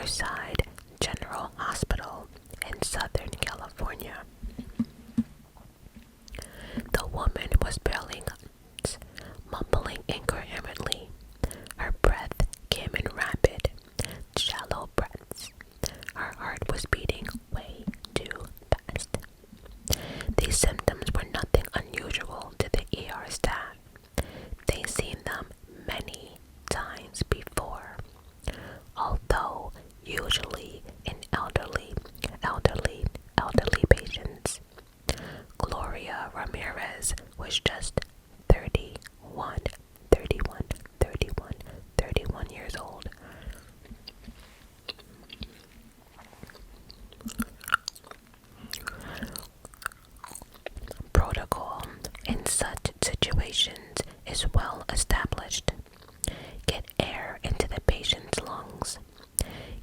Riverside General Hospital in Southern California. The woman was barely conscious, mumbling incoherently. Her breath came in rapid, shallow breaths. Her heart was beating way too fast. These symptoms were nothing unusual to the ER staff. They'd seen them many times before, although usually in elderly patients. Gloria Ramirez was just 31 years old. Protocol in such situations is well established. Get air into the patient's lungs.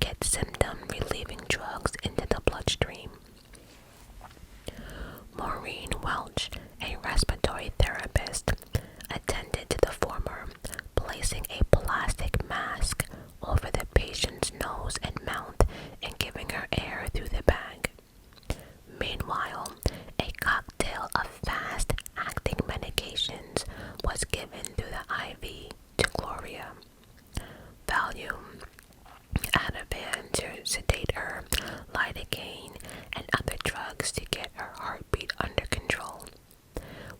Get symptom-relieving drugs into the bloodstream. Maureen Welch, a respiratory therapist, attended to the former, placing a plastic mask over the patient's nose and mouth and giving her air through the bag. Meanwhile, a cocktail of fast-acting medications was given through the IV to Gloria. Valium, Ativan to sedate her, lidocaine, and other drugs to get her heartbeat under control.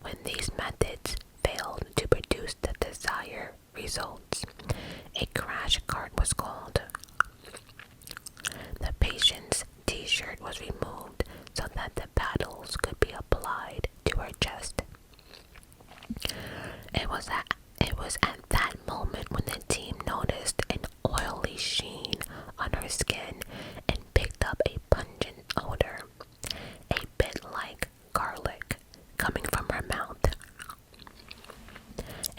When these methods failed to produce the desired results, a crash cart was called. The patient's t-shirt was removed so that the paddles could be applied to her chest. It was at that moment when the team noticed an oily sheen on her skin and picked up a pungent odor, a bit like garlic, coming from her mouth.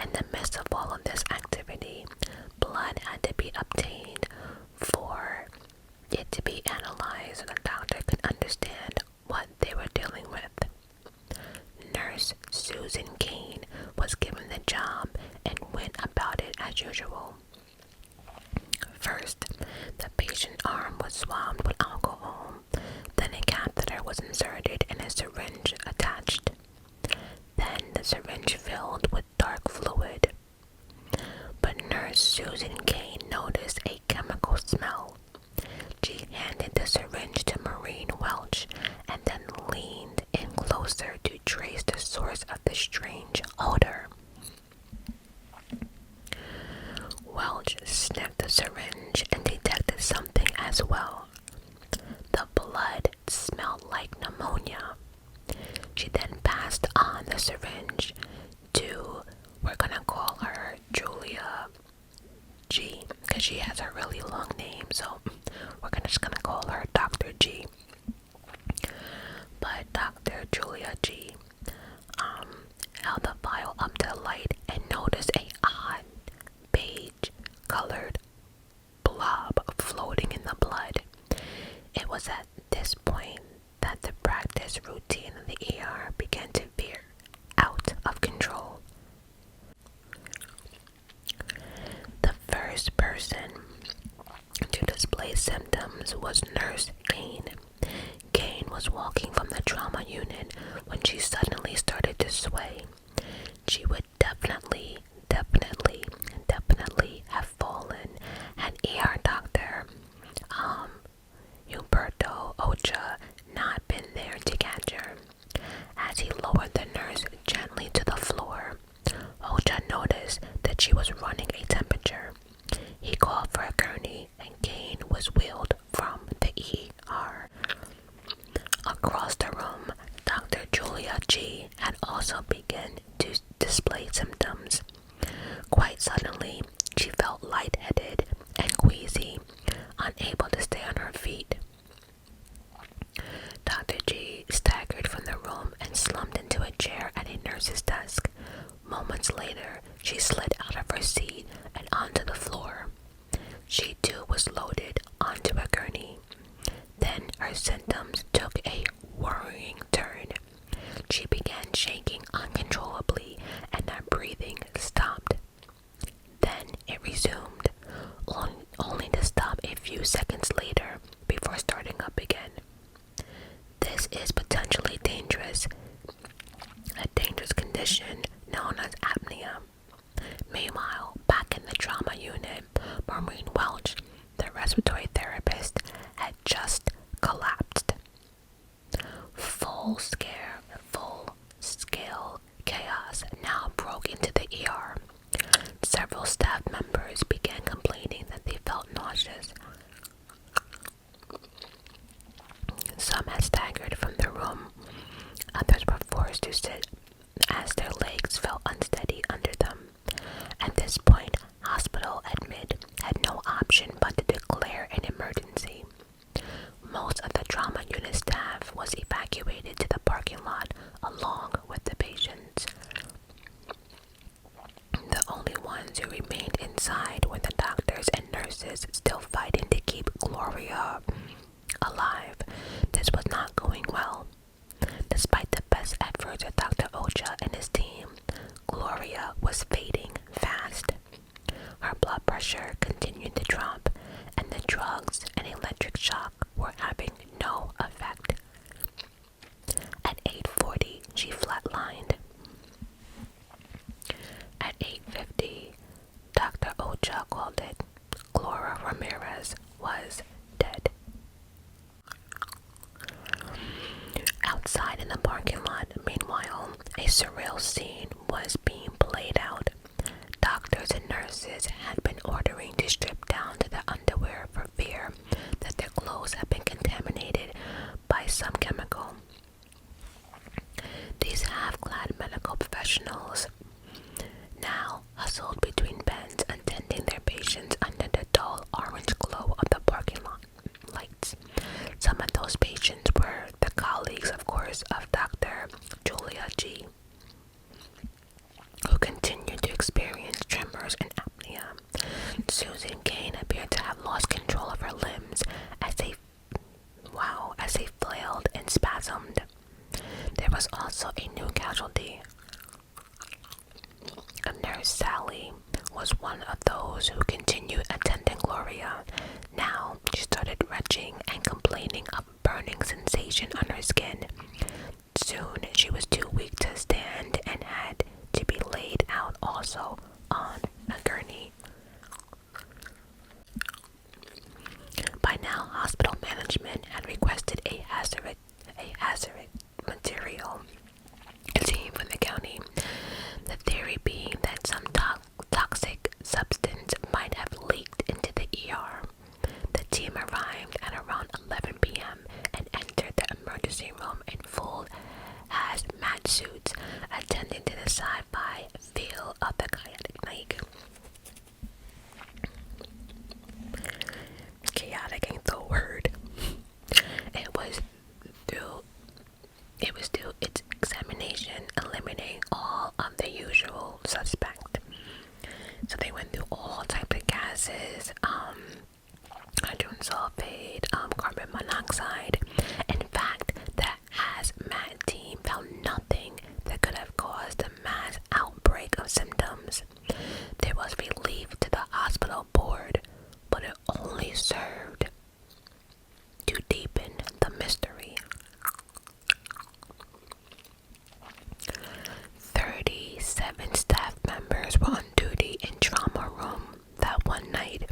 In the midst of all of this activity, blood had to be obtained for it to be analyzed so the doctor could understand what they were dealing with. Nurse Susan Kane was given the job and went about it as usual. First, the patient's arm was swabbed with alcohol, then a catheter was inserted and a syringe attached. Then the syringe filled with dark fluid. But Nurse Susan Kane noticed a chemical smell. She handed the syringe to Maureen Welch and then leaned in closer to trace the source of the strange odor. Welch sniffed the syringe and detected something as well. The blood smelled like pneumonia. She then passed on the syringe to, we're gonna call her Julia G, because she has a really long name, so we're just gonna call her Dr. G. But Dr. Julia G held the vial up to the light and noticed a odd beige-colored blob floating in the blood. It was at this point that the practice routine in the ER began to veer out of control. The first person to display symptoms was Nurse Kane. Kane was walking from the trauma unit when she suddenly started to sway. She would definitely have fallen had ER doctor Humberto Ocha not been there to catch her. As he lowered the nurse gently to the floor, Ocha noticed that she was running a temperature. He called for a gurney and Kane was wheeled from the ER. Across the room, Dr. Julia G had also begun to display symptoms. Quite suddenly, she felt lightheaded and queasy, unable to stay on her feet. Dr. G staggered from the room and slumped into a chair at a nurse's desk. Moments later, she slid out of her seat and onto the floor. She too was loaded onto a gurney. Then her symptoms took a worrying turn. She began shaking uncontrollably and her breathing stopped. Then it resumed, only to stop a few seconds respiratory therapist had just collapsed. Full-scale chaos now broke into the ER. Several staff members began complaining that they felt nauseous. Some had staggered from the room. Others were forced to sit as their legs felt unsteady under them. At this point, hospital admin had no option but to declare an emergency. Most of the trauma unit staff was evacuated to the parking lot along with the patients. The only ones who remained inside were the doctors and nurses still fighting to keep Gloria alive. This was not going well. Despite the best efforts of Dr. Ocha and his team, Gloria was fading fast. Her blood pressure continued to drop, and the drugs and electric shock were having no effect. At 8:40, she flatlined. At 8:50, Dr. Ocha called it. Gloria Ramirez was dead. Outside in the parking lot, meanwhile, a surreal scene was being played out. Doctors and nurses had been ordering to strip down to their underwear for fear that their clothes had been contaminated by some chemical. These half-clad medical professionals now hustled between beds, attending their patients under the dull orange glow of the parking lot lights. Some of those patients were the colleagues, of course, of Dr. Julia G., who continued to experience tremors and apnea. Susan Kane appeared to have lost control of her limbs as they flailed and spasmed. There was also a new casualty. Nurse Sally was one of those who continued attending Gloria. Now she started retching and complaining of a burning sensation on her skin. Soon she was too weak to stand and had to be laid out also on a gurney. By now, hospital management had requested a hazard material team from the county. The theory being that some toxic substance might have leaked into the ER. The team arrived at around 11 p.m. and entered the emergency room in full hazmat suits, attending to the sci-fi feel of the chaotic night. Chaotic ain't the word. It was through its examination, eliminating all of the usual suspect. So they went through all types of gases, hydrogen sulfate, carbon monoxide. In fact, the hazmat team found nothing that could have caused a mass outbreak of symptoms. There was relief to the hospital board, but it only served to deepen the mystery. 37 staff members were on duty in trauma room that one night.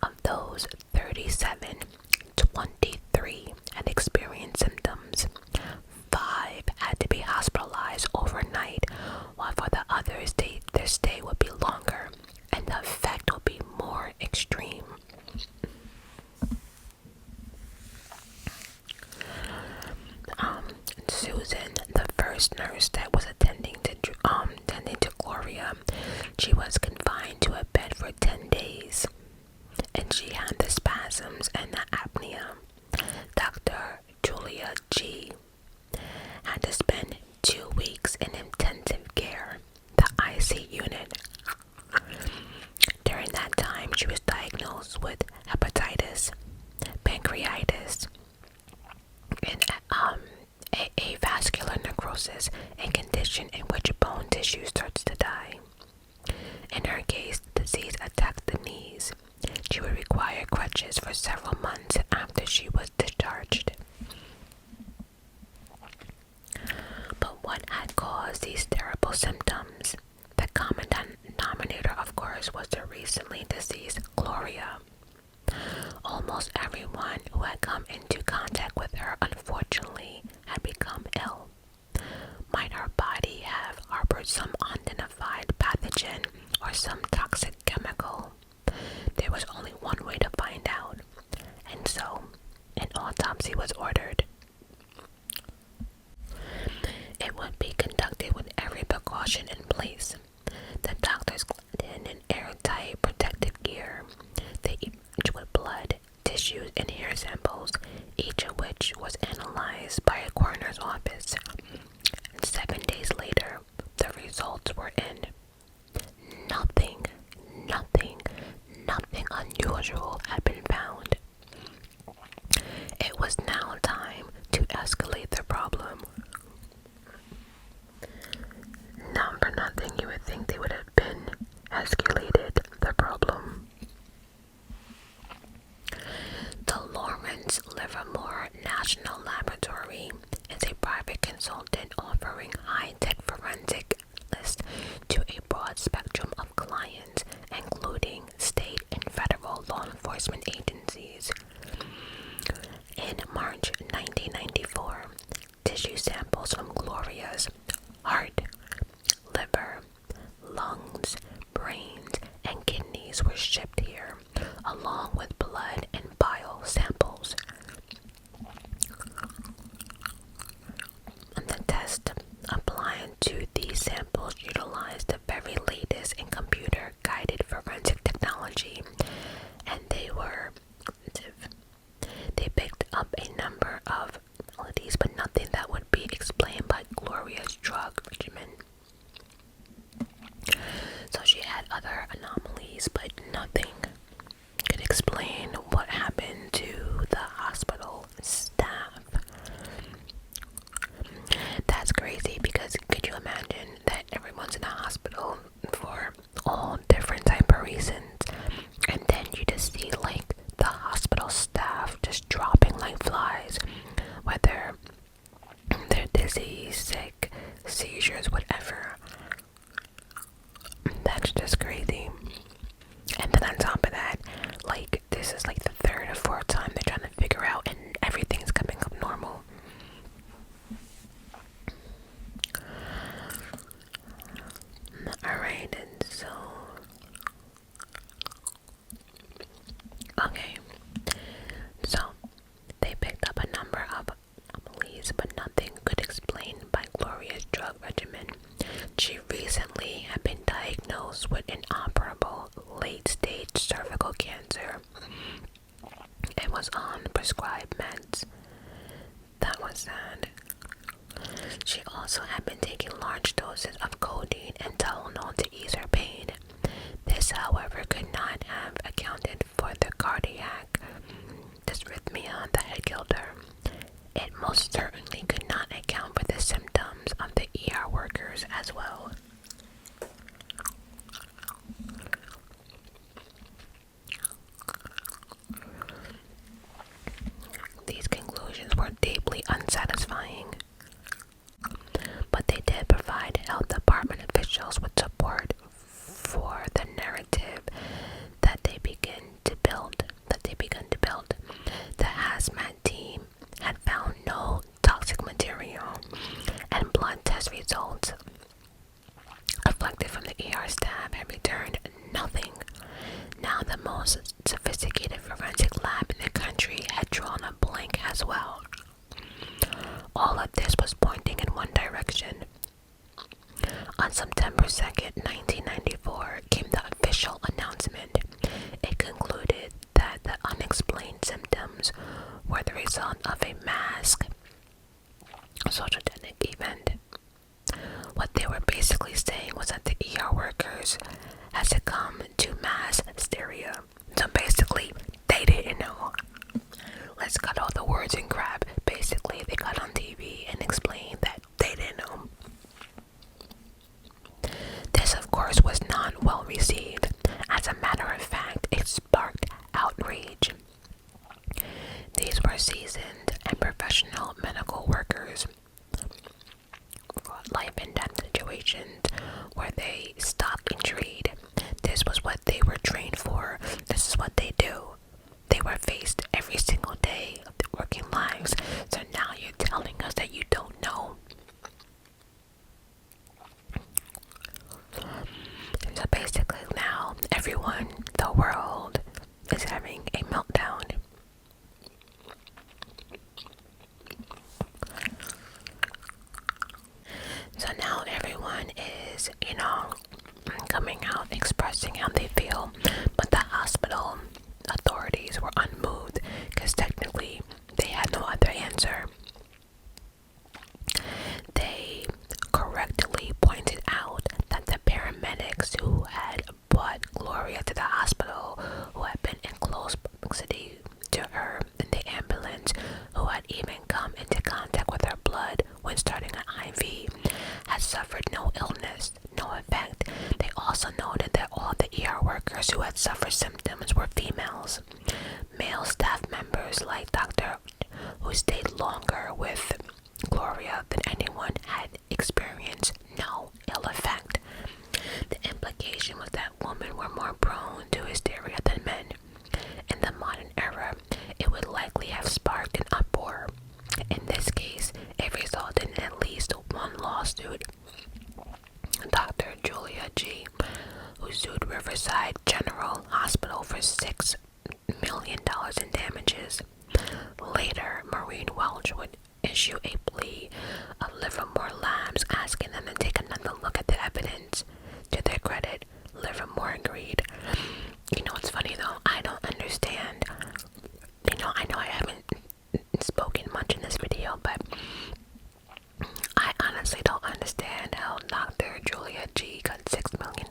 Of those 37, 23 had experienced symptoms. 5 had to be hospitalized overnight, while for the others, their stay would be longer and the effect would be more extreme. Susan, the first nurse that was attending to Gloria, she was confined to a bed for 10 days, and she had the spasms and the apnea. Dr. Julia G. had to spend 2 weeks in intensive care, the IC unit. During that time, she was diagnosed with hepatitis, pancreatitis, and avascular necrosis, a condition in which bone tissue starts to die. In her case, the disease attacked the knees. She would require crutches for several months after she was discharged. But what had caused these terrible symptoms? The common denominator, of course, was the recently deceased Gloria. almost everyone who had come into contact with her unfortunately had become ill. Might her body have harbored some unidentified pathogen or some toxic chemical? There was only one way to find out, and so an autopsy was ordered. It would be conducted with every precaution in place. The doctors clad in an airtight protective gear. They emerged with blood, tissues, and hair samples, each of which was analyzed by a coroner's office. 7 days later, the results were in. Nothing unusual had been found. It was now time to escalate the problem. Not for nothing, you would think they would have been escalated the problem. The Lawrence Livermore National Laboratory is a private consultant offering high-tech forensic list to a broad spectrum of clients, including state and federal law enforcement agencies. In March 1994, tissue samples from Gloria's heart, liver, lungs, brains, and kidneys were shipped here, along with blood and bile samples. The test applied to these samples utilized the very latest in computer-guided forensic technology, and they picked up a number of melodies, but nothing that would be explained by Gloria's drug regimen. So she had other anomalies, but nothing could explain what happened to the hospital staff. That's crazy, because could you imagine that everyone's in a hospital for all different type of reasons, and then you just see like the hospital staff just dropping like flies, whether they're dizzy, sick, seizures, whatever. That's just crazy. And then on top of that, like, this is like the third or fourth time they're trying to figure out, and everything's coming up normal. Alright, and so okay, so they picked up a number of anomalies, but nothing could explain by Gloria's drug regimen. She recently had been diagnosed with inoperable late-stage cervical cancer and was on prescribed meds. That was sad. She also had been taking large doses of codeine and Tylenol to ease her pain. This, however, could not have accounted for the cardiac dysrhythmia that had killed her. It most certainly could not account for the symptoms of the ER workers as well. These conclusions were deeply unsatisfying, but they did provide health department officials with support for the narrative that they began to build. The hazmat team had found no toxic material, and blood test results reflected from the ER staff had returned nothing. Now the most sophisticated forensic lab in the country had drawn a blank as well. All of this was pointing in one direction. On September 2nd, 1994, came the official announcement. It concluded that the unexplained symptoms were the result of a mass sociogenic event. What they were basically saying was that the ER workers had succumbed to mass hysteria. So basically, they didn't know. Let's cut all the words and crap. Basically, they got on TV and explained that they didn't know. This, of course, was not well received. As a matter of fact, it sparked outrage. These were seasoned and professional medical workers for life and death situations where they stock and trade. This was what they were trained for. This is what they do. They were faced TOXICITY to her in the ambulance, who had even come into contact with her blood when starting an IV, had suffered no illness, no effect. They also noted that all the ER workers who had suffered symptoms were females. Male staff members like Dr. who stayed longer with Gloria than anyone had experienced no ill effect. The implication was that women were more prone to hysteria than men. In the modern era, it would likely have sparked an uproar. In this case, it resulted in at least one lawsuit. Dr. Julia G., who sued Riverside General Hospital for $6 million in damages. Later, Maureen Welch would issue a plea of Livermore Labs, asking them to take another look at the evidence. To their credit, Livermore agreed. You know, it's funny though, I don't understand. I know I haven't spoken much in this video, but I honestly don't understand how Dr. Julia G. got $6 million.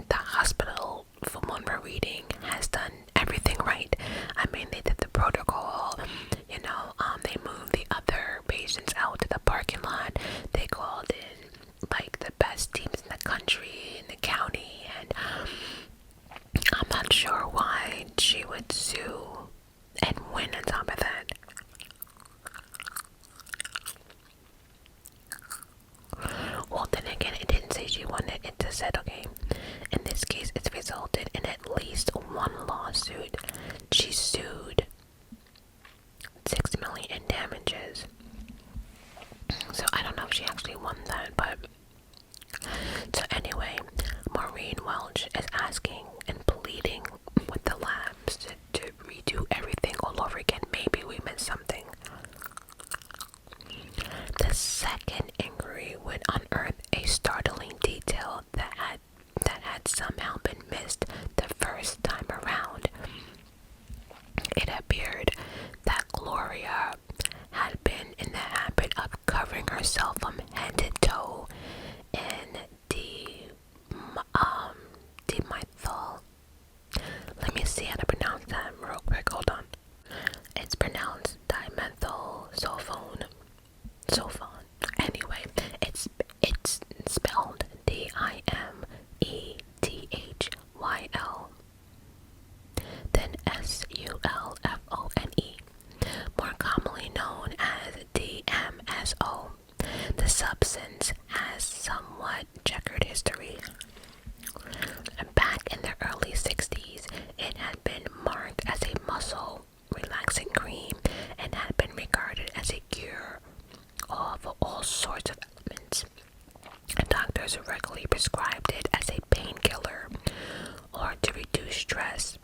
The hospital, from what we're reading, has done everything right. I mean, they did the protocol, they moved the other patients out to the parking lot. They called in, like, the best teams in the country, in the county, and I'm not sure why she would sue and win on top of that. Well, then again, it didn't say she won it. It just said, okay, in this case, it's resulted in at least one lawsuit. She sued $6 million in damages. So I don't know if she actually won that, but so anyway, Maureen Welch is asking and pleading with the labs to redo everything all over again. Maybe we missed something. The second inquiry would unearth a startling detail that had somehow been missed the first time around. It appeared that Gloria had been in the habit of covering herself from head to toe in dimethyl. Let me see how to pronounce that real quick. Hold on. It's pronounced dimethyl sulfone. Anyway, it's spelled Dimethyl, then Sulfone, more commonly known as DMSO. The substance has somewhat checkered history. Back in the early 60s, it had been marked as a muscle relaxing cream and had been regarded as a cure for all sorts of ailments. Doctors regularly prescribed it as a painkiller or to reduce stress.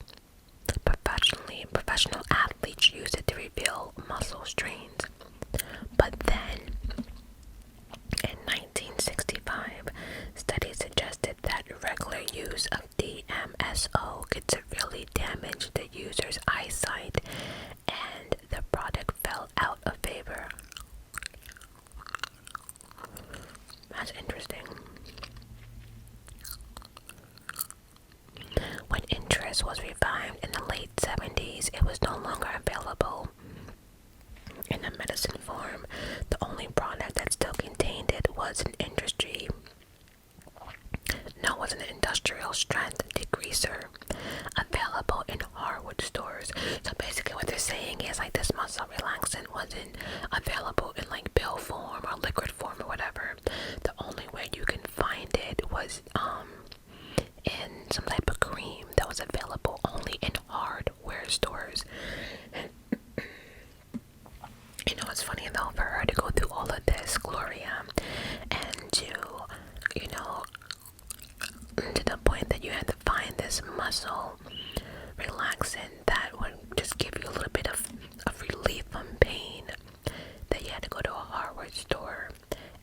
Professional athletes use it to reveal muscle strains. But then, in 1965, studies suggested that regular use of DMSO could severely damage the user's eyesight, and the product fell out of favor. That's interesting. When interest was revived in the late 70s, it was no longer available in a medicine form. The only product that still contained it was an industrial strength degreaser available in hardwood stores. So basically what they're saying is, like, this muscle relaxant wasn't available in like pill form or liquid form or whatever. The only way you can find it was in some type of cream that was available only in hardware stores. It's funny though, for her to go through all of this, Gloria, and to the point that you had to find this muscle relaxant that would just give you a little bit of relief from pain, that you had to go to a hardware store,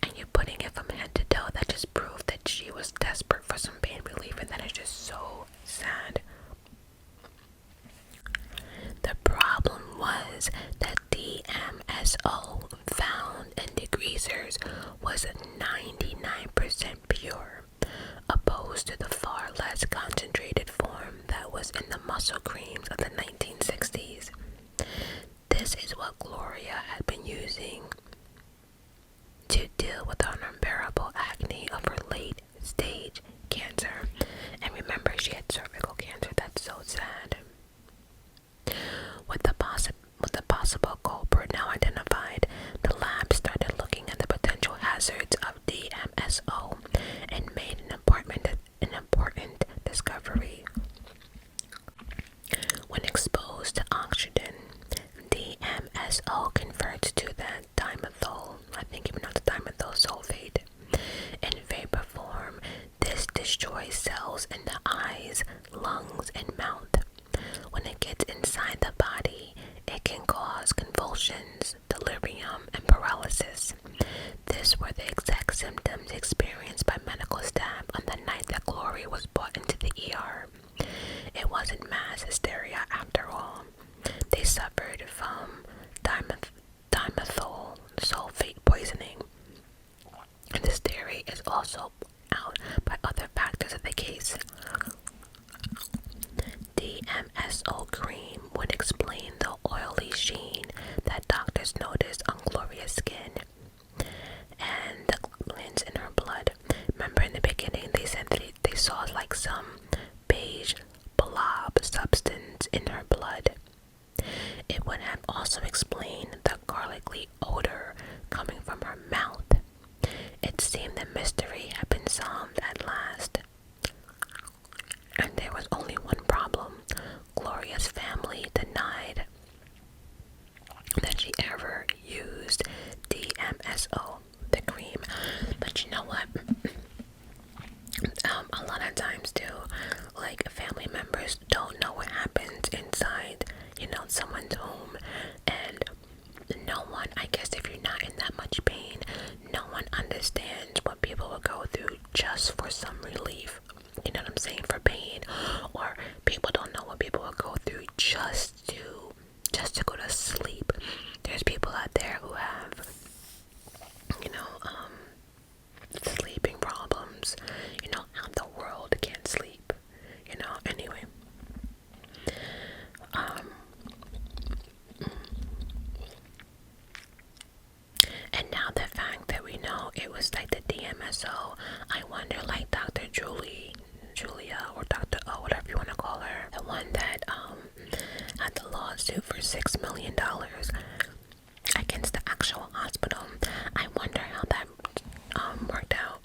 and you're putting it from head to toe. That just proved that she was desperate for some pain relief, and that is just so sad. The problem was that DMSO found in degreasers was 99% pure, opposed to the far less concentrated form that was as hysteria after all. They suffered from dimethyl sulfate poisoning. And this theory is also out by other factors of the case. DMSO cream would explain the oily sheen that doctors noticed on Gloria's skin and the glands in her blood. Remember in the beginning they said that they saw like some beige blob substance in her blood. It would have also explained the garlicky odor coming from her mouth. It seemed the mystery had been solved at last. And there was only one problem. Gloria's family denied that she ever used DMSO, the cream. But you know what? A lot of times too, like family members don't know what happens inside, someone's home, and no one, I guess if you're not in that much pain, no one understands what people will go through just for some relief. You know what I'm saying? For pain, or people don't know what people will go through just to go to sleep. There's people out there who have, sleeping problems. Half the world can't sleep. Anyway. And now the fact that we know it was like the DMSO, I wonder, like Dr. Julia, or Dr. O, whatever you want to call her, the one that had the lawsuit for $6 million against the actual hospital. I wonder how that worked out.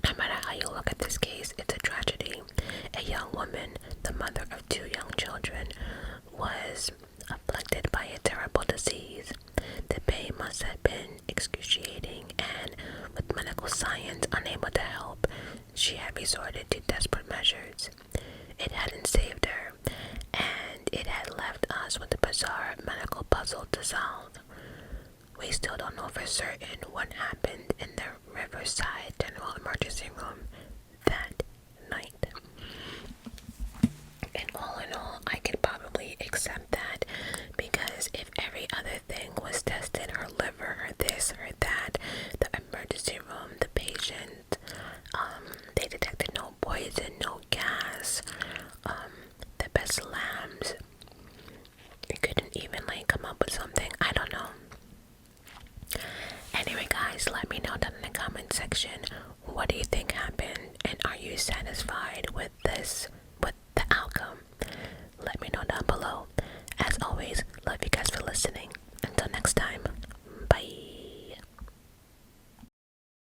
No matter how you look at this case, it's a tragedy. A young woman, the mother of 2 young children, was afflicted by a terrible disease. The pain must have been excruciating, and with medical science unable to help, she had resorted to desperate measures. It hadn't saved her, and it had left us with a bizarre medical puzzle to solve. We still don't know for certain what happened in the Riverside General Emergency Room that night. And all in all, I could probably accept that, because if every other thing was tested, her liver, or this or that, the emergency room, the patient, they detected no poison, no gas, the best labs, they couldn't even come up with something. I don't know. Anyway guys, let me know down in the comment section, what do you think happened, and are you satisfied with this